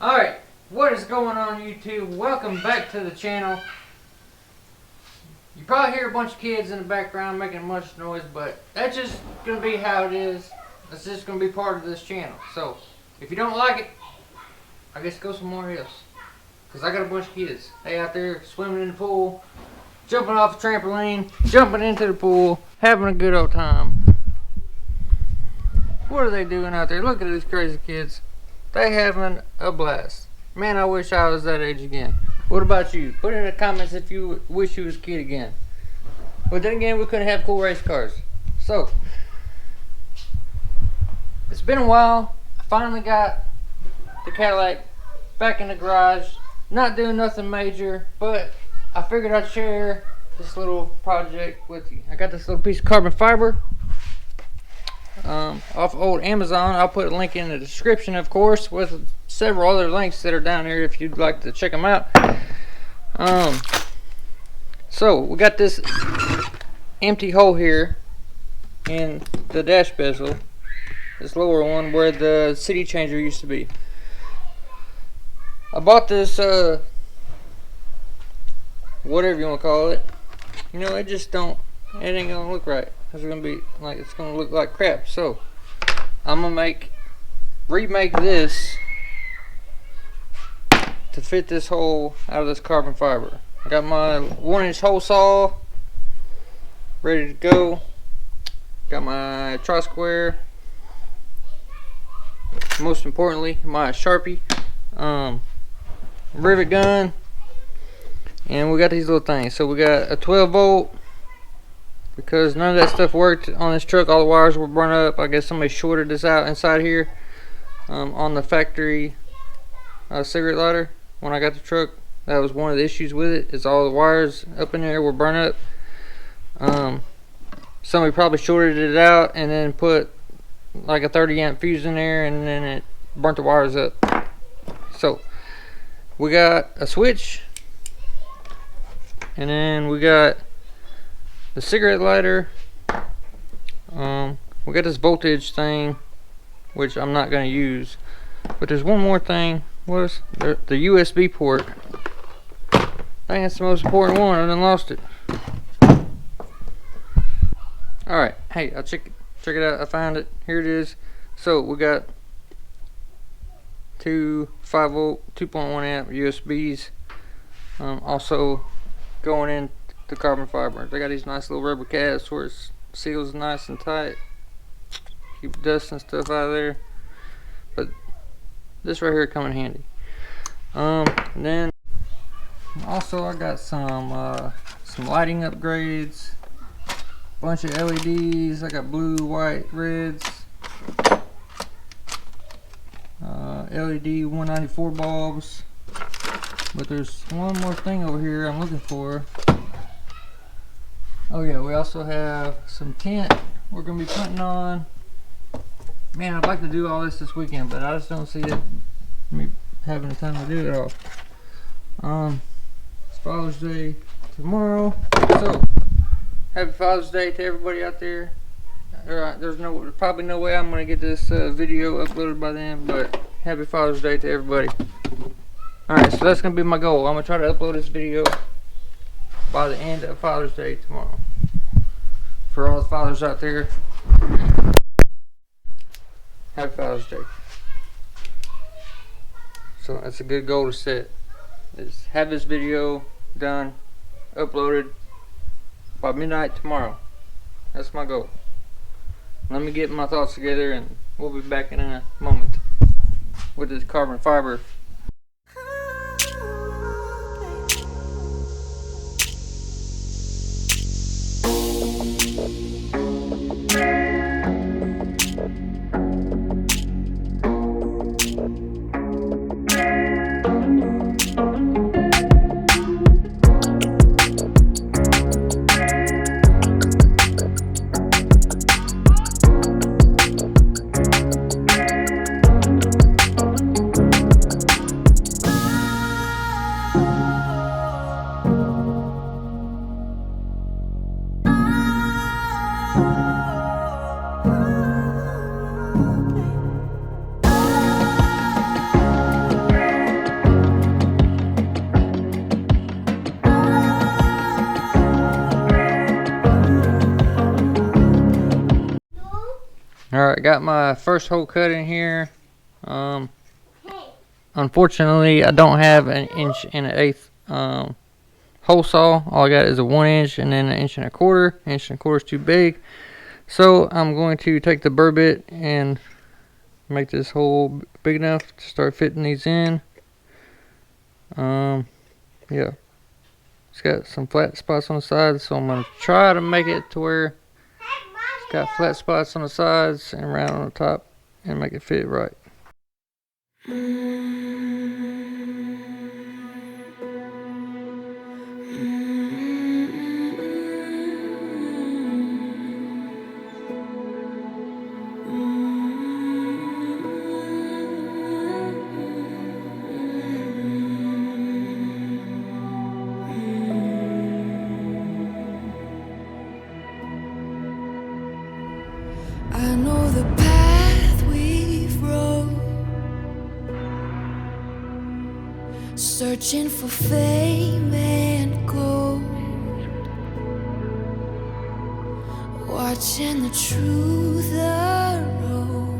Alright, what is going on YouTube? Welcome back to the channel. You probably hear a bunch of kids in the background making much noise, but that's just going to be how it is. That's just going to be part of this channel. So, if you don't like it, I guess go somewhere else. Because I got a bunch of kids. They out there swimming in the pool, jumping off the trampoline, jumping into the pool, having a good old time. What are they doing out there? Look at these crazy kids. They having a blast. Man, I wish I was that age again. What about you? Put in the comments if you wish you was a kid again. But then again, we couldn't have cool race cars. So, it's been a while. I finally got the Cadillac back in the garage. Not doing nothing major, but I figured I'd share this little project with you. I got this little piece of carbon fiber off old Amazon. I'll put a link in the description, of course, with several other links that are down here if you'd like to check them out. So we got this empty hole here in the dash bezel, this lower one where the city changer used to be. I bought this whatever you want to call it. You know, it just don't, it ain't gonna look right. It's gonna be like, it's gonna look like crap. So I'm gonna remake this to fit this hole out of this carbon fiber. I got my 1-inch hole saw ready to go. Got my tri-square. Most importantly, my Sharpie, rivet gun, and we got these little things. So we got a 12 volt. Because none of that stuff worked on this truck, all the wires were burned up. I guess somebody shorted this out inside here on the factory cigarette lighter. When I got the truck, that was one of the issues with it, is all the wires up in there were burned up. Somebody probably shorted it out and then put like a 30 amp fuse in there, and then it burnt the wires up. So we got a switch, and then we got the cigarette lighter. We got this voltage thing, which I'm not going to use. But there's one more thing. Was the USB port. I think that's the most important one. I done lost it. Alright, hey, I'll check it out. I found it. Here it is. So we got two 5 volt 2.1 amp USBs, also going in the carbon fiber. They got these nice little rubber caps where it seals nice and tight, keep dust and stuff out of there. But this right here come in handy. And then also I got some lighting upgrades, bunch of LEDs. I got blue, white, reds, LED 194 bulbs. But there's one more thing over here I'm looking for. Oh yeah, we also have some tent we're going to be putting on. Man, I'd like to do all this weekend, but I just don't see me having the time to do it all. It's Father's Day tomorrow, so happy Father's Day to everybody out there. There's probably no way I'm going to get this video uploaded by then, but happy Father's Day to everybody. Alright, so that's going to be my goal. I'm going to try to upload this video by the end of Father's Day tomorrow. For all the fathers out there, happy Father's Day. So that's a good goal to set, is have this video done, uploaded by midnight tomorrow. That's my goal. Let me get my thoughts together and we'll be back in a moment with this carbon fiber. got my first hole cut in here. Unfortunately, I don't have an 1 1/8 hole saw. All I got is a 1 inch and then an 1 1/4. 1 1/4 is too big. So I'm going to take the burr bit and make this hole big enough to start fitting these in. Yeah. It's got some flat spots on the sides, so I'm going to try to make it to where it's got flat spots on the sides and round on the top and make it fit right. I know the path we've rode, searching for fame and gold, watching the truth erode.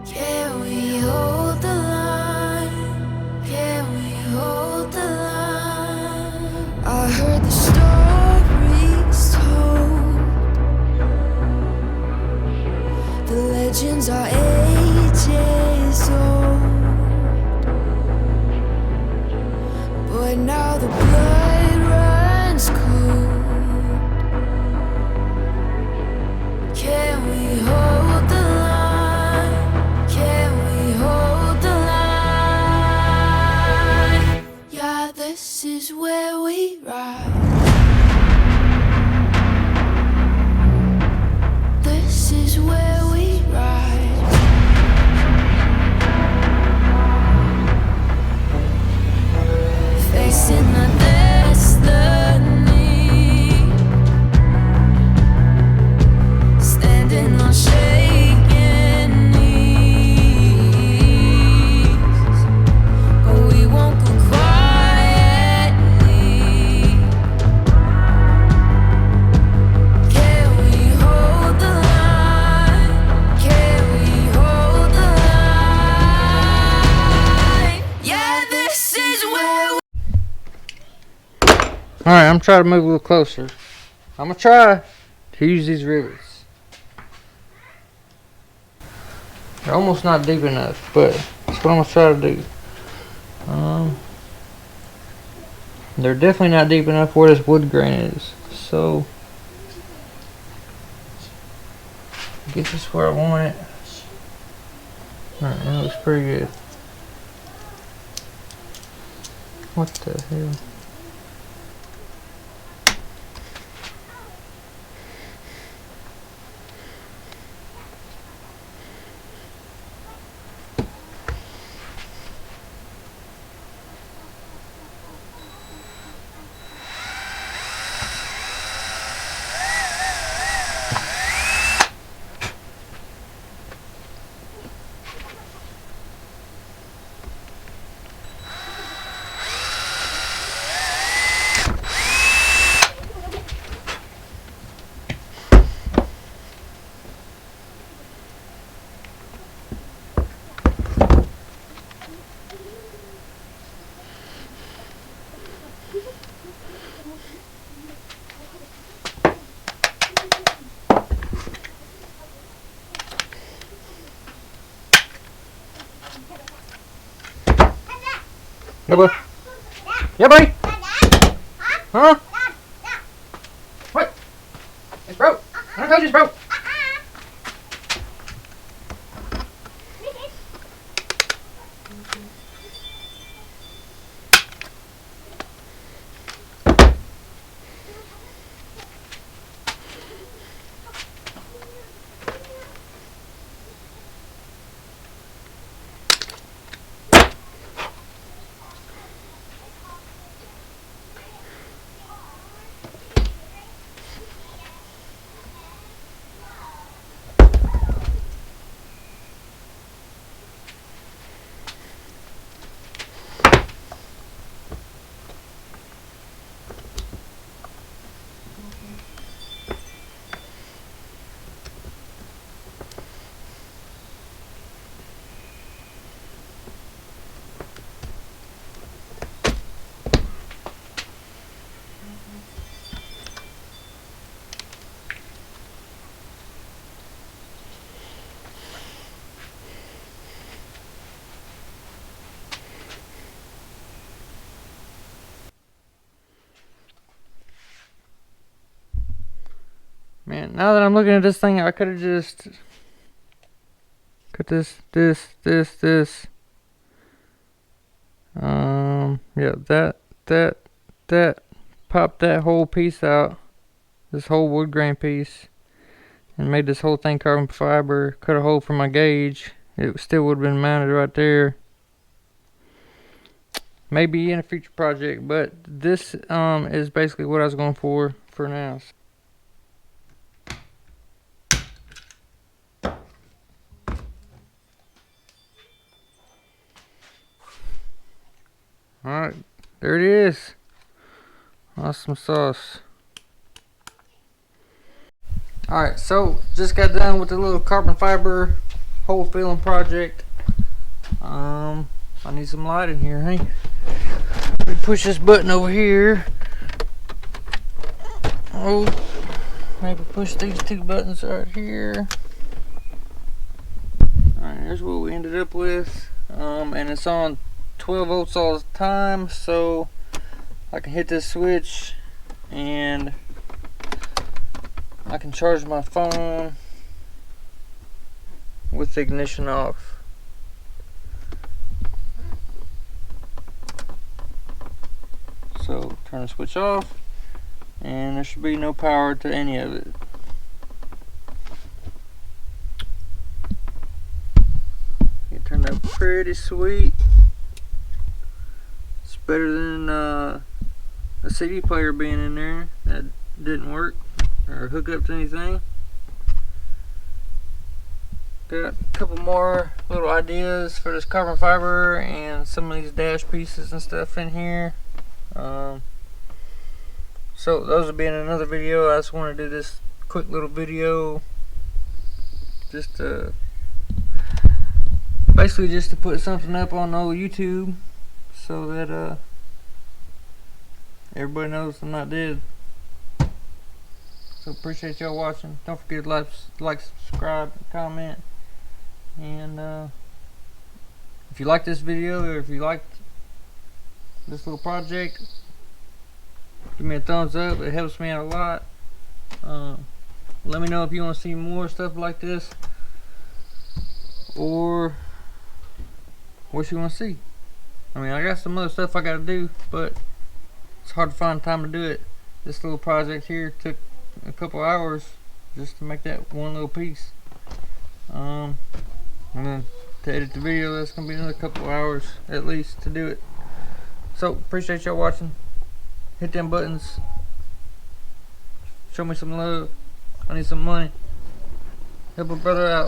Can we hold the line? Can we hold the line? I heard the stories told, the legends are ages old, but now the blood runs cold. Can we hold the line? Can we hold the line? Yeah, this is where we ride. This is where we ride. Facing the destiny, standing on shaking knees, but we won't go quietly. Can we hold the line? Can we hold the line? Yeah, this is where we. Alright, I'm trying to move a little closer. I'm going to try to use these rivets. They're almost not deep enough, but that's what I'm going to try to do. They're definitely not deep enough where this wood grain is. So, get this where I want it. Alright, that looks pretty good. What the hell? Yeah, boy. Yeah, buddy. Huh? What? It's broke. I told you it's broke. And now that I'm looking at this thing, I could have just cut this. Yeah, that. Pop that whole piece out. This whole wood grain piece. And made this whole thing carbon fiber. Cut a hole for my gauge. It still would have been mounted right there. Maybe in a future project, but this is basically what I was going for now. Alright, there it is. Awesome sauce. Alright, so just got done with the little carbon fiber hole filling project. I need some light in here, hey? Let me push this button over here. Oh, maybe push these two buttons right here. Alright, here's what we ended up with. And it's on 12 volts all the time, so I can hit this switch and I can charge my phone with the ignition off. So turn the switch off and there should be no power to any of it. It turned out pretty sweet. It's better than a CD player being in there. That didn't work or hook up to anything. Got a couple more little ideas for this carbon fiber and some of these dash pieces and stuff in here. So those will be in another video. I just want to do this quick little video just to basically just to put something up on old YouTube so that everybody knows I'm not dead. So appreciate y'all watching. Don't forget to like, subscribe, comment, and if you like this video or if you liked this little project, give me a thumbs up. It helps me out a lot. Let me know if you want to see more stuff like this or what you want to see. I mean, I got some other stuff I got to do, but it's hard to find time to do it. This little project here took a couple hours just to make that one little piece. And then to edit the video, that's gonna be another couple hours at least to do it. So appreciate y'all watching. Hit them buttons. Show me some love. I need some money. Help a brother out.